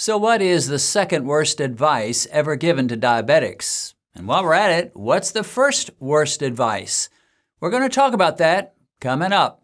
So what is the second worst advice ever given to diabetics? And while we're at it, what's the first worst advice? We're going to talk about that coming up.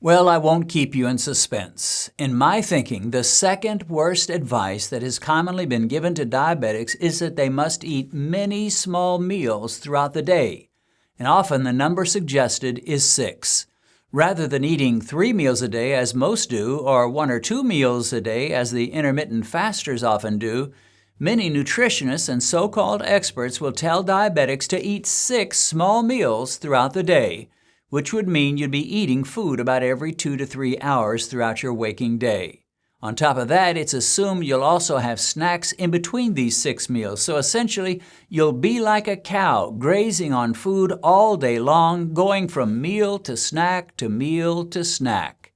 Well, I won't keep you in suspense. In my thinking, the second worst advice that has commonly been given to diabetics is that they must eat many small meals throughout the day. And often the number suggested is 6. Rather than eating 3 meals a day as most do, or 1 or 2 meals a day as the intermittent fasters often do, many nutritionists and so-called experts will tell diabetics to eat 6 small meals throughout the day, which would mean you'd be eating food about every 2 to 3 hours throughout your waking day. On top of that, it's assumed you'll also have snacks in between these 6 meals, so essentially, you'll be like a cow, grazing on food all day long, going from meal to snack to meal to snack.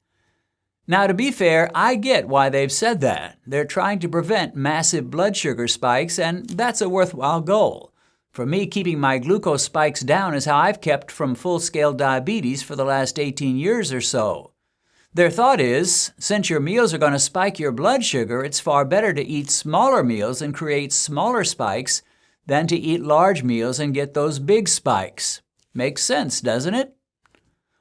Now, to be fair, I get why they've said that. They're trying to prevent massive blood sugar spikes, and that's a worthwhile goal. For me, keeping my glucose spikes down is how I've kept from full-scale diabetes for the last 18 years or so. Their thought is, since your meals are going to spike your blood sugar, it's far better to eat smaller meals and create smaller spikes than to eat large meals and get those big spikes. Makes sense, doesn't it?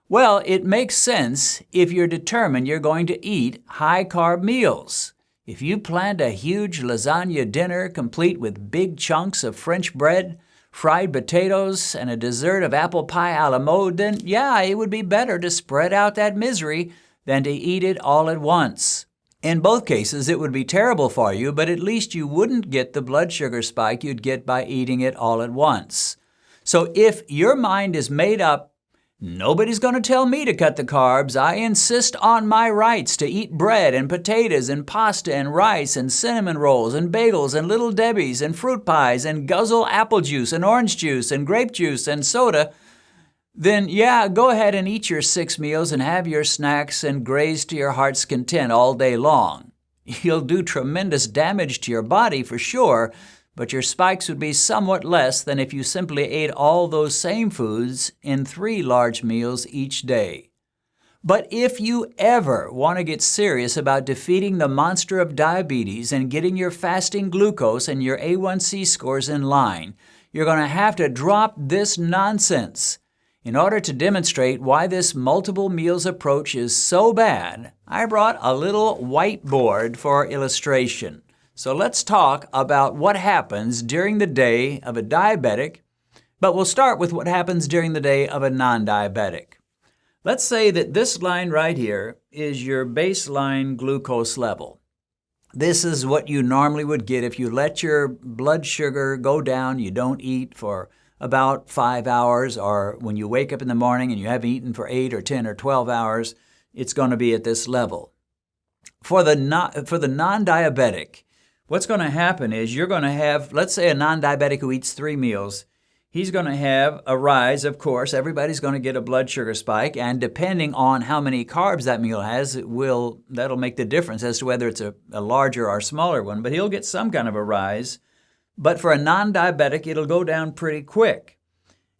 Well, it makes sense if you're determined you're going to eat high-carb meals. If you planned a huge lasagna dinner complete with big chunks of French bread, fried potatoes, and a dessert of apple pie a la mode, then yeah, it would be better to spread out that misery than to eat it all at once. In both cases, it would be terrible for you, but at least you wouldn't get the blood sugar spike you'd get by eating it all at once. So if your mind is made up, nobody's going to tell me to cut the carbs. I insist on my rights to eat bread and potatoes and pasta and rice and cinnamon rolls and bagels and Little Debbies and fruit pies and guzzle apple juice and orange juice and grape juice and soda. Then, yeah, go ahead and eat your 6 meals and have your snacks and graze to your heart's content all day long. You'll do tremendous damage to your body for sure, but your spikes would be somewhat less than if you simply ate all those same foods in 3 large meals each day. But if you ever want to get serious about defeating the monster of diabetes and getting your fasting glucose and your A1C scores in line, you're going to have to drop this nonsense. In order to demonstrate why this multiple meals approach is so bad, I brought a little whiteboard for illustration. So let's talk about what happens during the day of a diabetic, but we'll start with what happens during the day of a non-diabetic. Let's say that this line right here is your baseline glucose level. This is what you normally would get if you let your blood sugar go down, you don't eat for about 5 hours, or when you wake up in the morning and you haven't eaten for 8 or 10 or 12 hours, it's going to be at this level. For the non-diabetic, what's going to happen is you're going to have, let's say a non-diabetic who eats 3 meals, he's going to have a rise, of course. Everybody's going to get a blood sugar spike, and depending on how many carbs that meal has, that'll make the difference as to whether it's a larger or smaller one, but he'll get some kind of a rise. But for a non-diabetic, it'll go down pretty quick.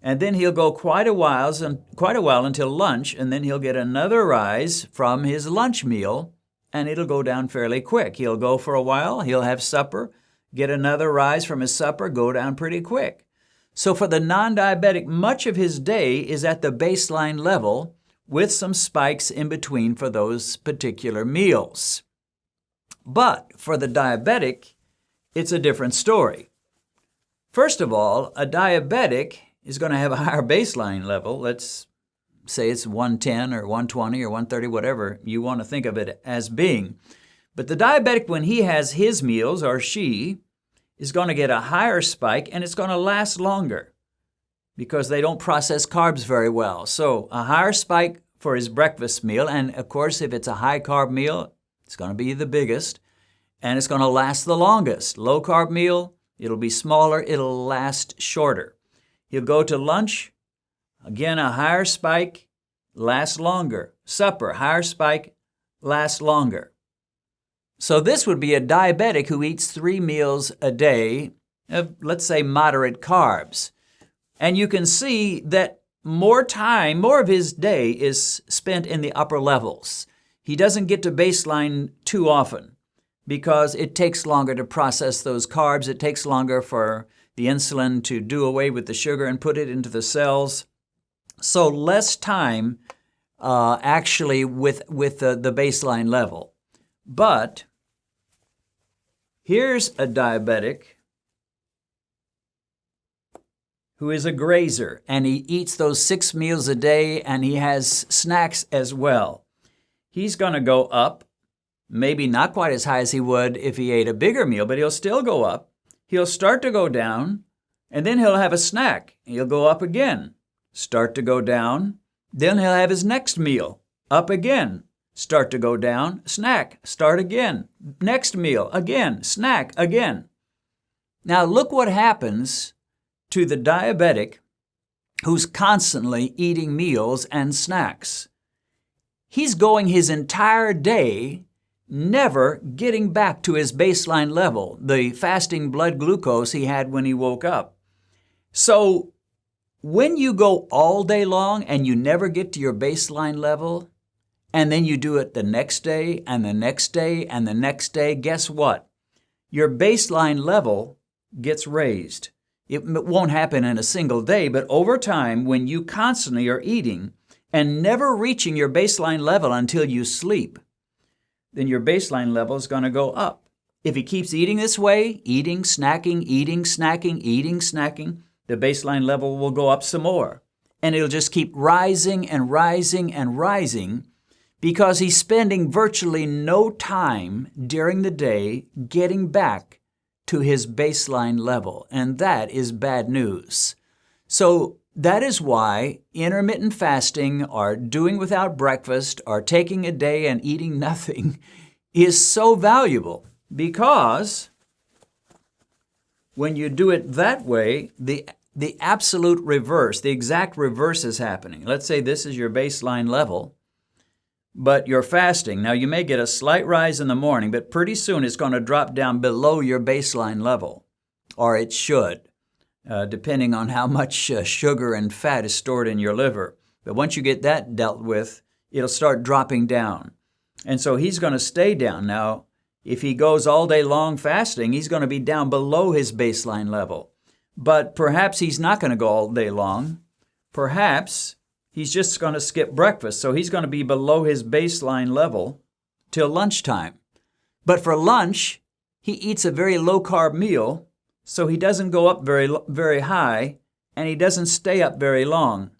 And then he'll go quite a while until lunch, and then he'll get another rise from his lunch meal, and it'll go down fairly quick. He'll go for a while, he'll have supper, get another rise from his supper, go down pretty quick. So for the non-diabetic, much of his day is at the baseline level with some spikes in between for those particular meals. But for the diabetic, it's a different story. First of all, a diabetic is going to have a higher baseline level. Let's say it's 110 or 120 or 130, whatever you want to think of it as being. But the diabetic, when he has his meals, or she, is going to get a higher spike, and it's going to last longer because they don't process carbs very well. So a higher spike for his breakfast meal, and of course, if it's a high-carb meal, it's going to be the biggest, and it's going to last the longest. Low-carb meal, it'll be smaller, it'll last shorter. He'll go to lunch, again, a higher spike, lasts longer. Supper, higher spike, lasts longer. So this would be a diabetic who eats 3 meals a day let's say moderate carbs. And you can see that more of his day is spent in the upper levels. He doesn't get to baseline too often because it takes longer to process those carbs. It takes longer for the insulin to do away with the sugar and put it into the cells. So less time actually with the baseline level. But here's a diabetic who is a grazer, and he eats those 6 meals a day, and he has snacks as well. He's going to go up, maybe not quite as high as he would if he ate a bigger meal, but he'll still go up. He'll start to go down, and then he'll have a snack. He'll go up again, start to go down. Then he'll have his next meal, up again, start to go down, snack, start again, next meal, again, snack, again. Now look what happens to the diabetic who's constantly eating meals and snacks. He's going his entire day never getting back to his baseline level, the fasting blood glucose he had when he woke up. So when you go all day long and you never get to your baseline level, and then you do it the next day and the next day and the next day, guess what? Your baseline level gets raised. It won't happen in a single day, but over time, when you constantly are eating and never reaching your baseline level until you sleep, then your baseline level is going to go up. If he keeps eating this way, eating, snacking, the baseline level will go up some more. And it'll just keep rising and rising and rising because he's spending virtually no time during the day getting back to his baseline level, and that is bad news. So that is why intermittent fasting or doing without breakfast or taking a day and eating nothing is so valuable, because when you do it that way, the absolute reverse, the exact reverse is happening. Let's say this is your baseline level, but you're fasting. Now, you may get a slight rise in the morning, but pretty soon it's going to drop down below your baseline level, or it should, depending on how much sugar and fat is stored in your liver. But once you get that dealt with, it'll start dropping down. And so he's going to stay down. Now, if he goes all day long fasting, he's going to be down below his baseline level. But perhaps he's not going to go all day long. Perhaps he's just going to skip breakfast, so he's going to be below his baseline level till lunchtime. But for lunch, he eats a very low-carb meal, so he doesn't go up very high, and he doesn't stay up very long.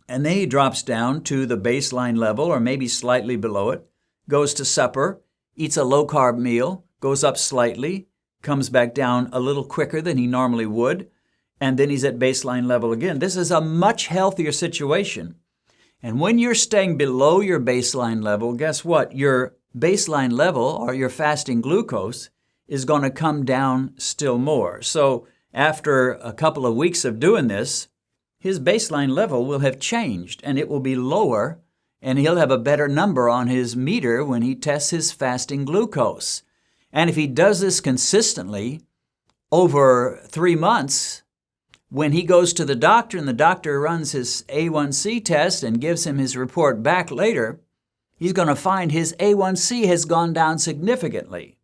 And then he drops down to the baseline level, or maybe slightly below it, goes to supper, eats a low-carb meal, goes up slightly, comes back down a little quicker than he normally would, and then he's at baseline level again. This is a much healthier situation. And when you're staying below your baseline level, guess what? Your baseline level, or your fasting glucose, is going to come down still more. So after a couple of weeks of doing this, his baseline level will have changed, and it will be lower, and he'll have a better number on his meter when he tests his fasting glucose. And if he does this consistently over 3 months, when he goes to the doctor and the doctor runs his A1C test and gives him his report back later, he's going to find his A1C has gone down significantly.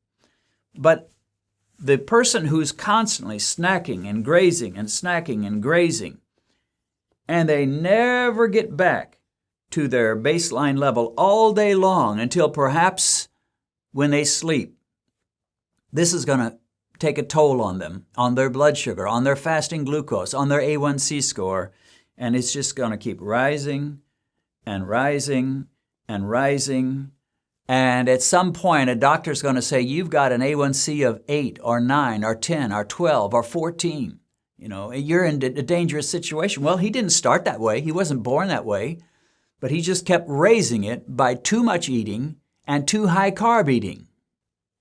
But the person who's constantly snacking and grazing and snacking and grazing, and they never get back to their baseline level all day long until perhaps when they sleep, this is going to take a toll on them, on their blood sugar, on their fasting glucose, on their A1C score, and it's just going to keep rising and rising and rising. And at some point, a doctor's going to say, you've got an A1C of 8 or 9 or 10 or 12 or 14. You're in a dangerous situation. Well, he didn't start that way. He wasn't born that way. But he just kept raising it by too much eating and too high carb eating.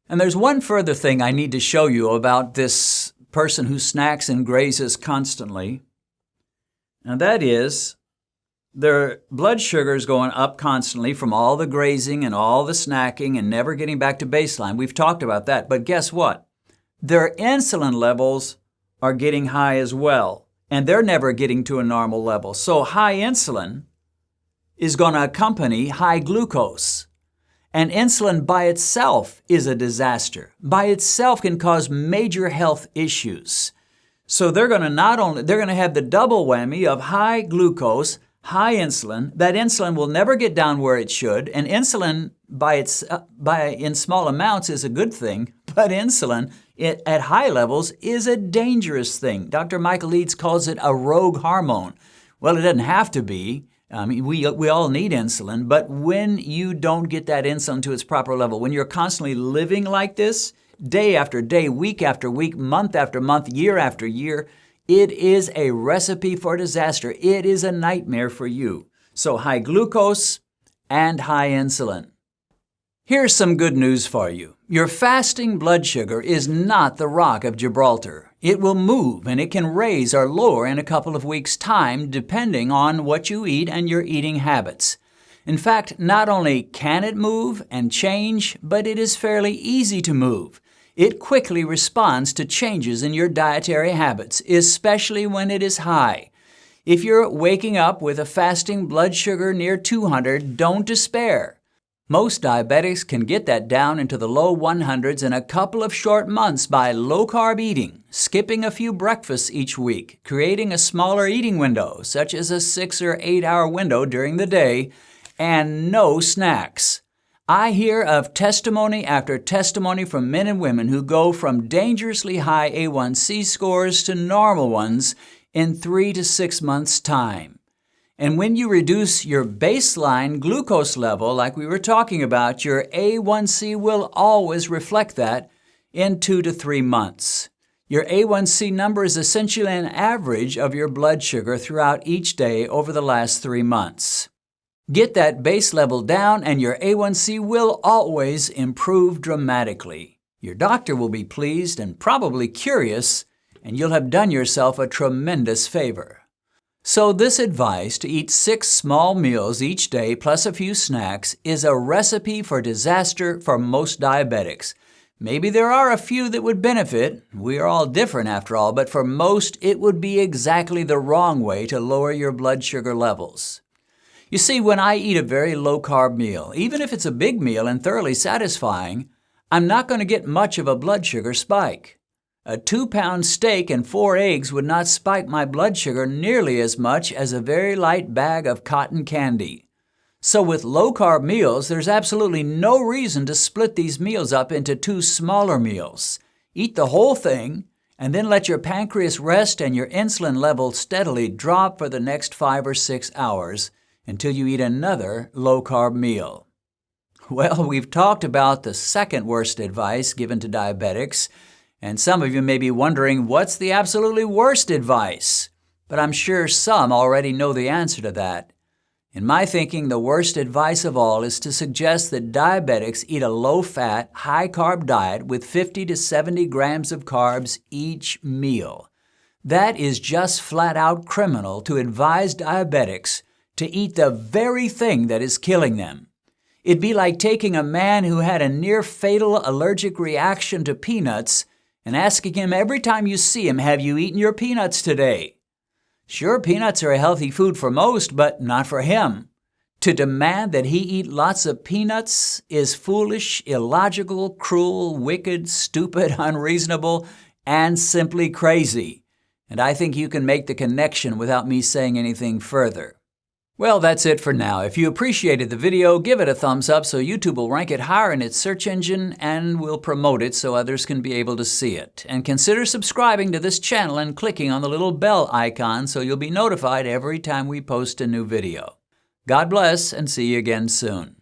And there's one further thing I need to show you about this person who snacks and grazes constantly. And that is, their blood sugar is going up constantly from all the grazing and all the snacking and never getting back to baseline. We've talked about that. But guess what? Their insulin levels are getting high as well, and they're never getting to a normal level. So high insulin is going to accompany high glucose. And insulin by itself is a disaster. By itself can cause major health issues. So they're going to have the double whammy of high glucose, high insulin. That insulin will never get down where it should, and insulin in small amounts is a good thing, but insulin at high levels is a dangerous thing. Dr. Michael Eads calls it a rogue hormone. Well, it doesn't have to be. I mean, we all need insulin, but when you don't get that insulin to its proper level, when you're constantly living like this, day after day, week after week, month after month, year after year, it is a recipe for disaster. It is a nightmare for you. So high glucose and high insulin. Here's some good news for you. Your fasting blood sugar is not the Rock of Gibraltar. It will move and it can raise or lower in a couple of weeks' time depending on what you eat and your eating habits. In fact, not only can it move and change, but it is fairly easy to move. It quickly responds to changes in your dietary habits, especially when it is high. If you're waking up with a fasting blood sugar near 200, don't despair. Most diabetics can get that down into the low 100s in a couple of short months by low-carb eating, skipping a few breakfasts each week, creating a smaller eating window, such as a 6 or 8 hour window during the day, and no snacks. I hear of testimony after testimony from men and women who go from dangerously high A1C scores to normal ones in 3 to 6 months' time. And when you reduce your baseline glucose level, like we were talking about, your A1C will always reflect that in 2 to 3 months. Your A1C number is essentially an average of your blood sugar throughout each day over the last 3 months. Get that base level down and your A1C will always improve dramatically. Your doctor will be pleased and probably curious, and you'll have done yourself a tremendous favor. So this advice to eat 6 small meals each day plus a few snacks is a recipe for disaster for most diabetics. Maybe there are a few that would benefit. We are all different after all, but for most it would be exactly the wrong way to lower your blood sugar levels. You see, when I eat a very low-carb meal, even if it's a big meal and thoroughly satisfying, I'm not going to get much of a blood sugar spike. A 2-pound steak and 4 eggs would not spike my blood sugar nearly as much as a very light bag of cotton candy. So with low-carb meals, there's absolutely no reason to split these meals up into 2 smaller meals. Eat the whole thing, and then let your pancreas rest and your insulin level steadily drop for the next 5 or 6 hours until you eat another low-carb meal. Well, we've talked about the second worst advice given to diabetics, and some of you may be wondering, what's the absolutely worst advice? But I'm sure some already know the answer to that. In my thinking, the worst advice of all is to suggest that diabetics eat a low-fat, high-carb diet with 50 to 70 grams of carbs each meal. That is just flat-out criminal to advise diabetics to eat the very thing that is killing them. It'd be like taking a man who had a near-fatal allergic reaction to peanuts and asking him every time you see him, have you eaten your peanuts today? Sure, peanuts are a healthy food for most, but not for him. To demand that he eat lots of peanuts is foolish, illogical, cruel, wicked, stupid, unreasonable, and simply crazy. And I think you can make the connection without me saying anything further. Well, that's it for now. If you appreciated the video, give it a thumbs up so YouTube will rank it higher in its search engine and will promote it so others can be able to see it. And consider subscribing to this channel and clicking on the little bell icon so you'll be notified every time we post a new video. God bless and see you again soon.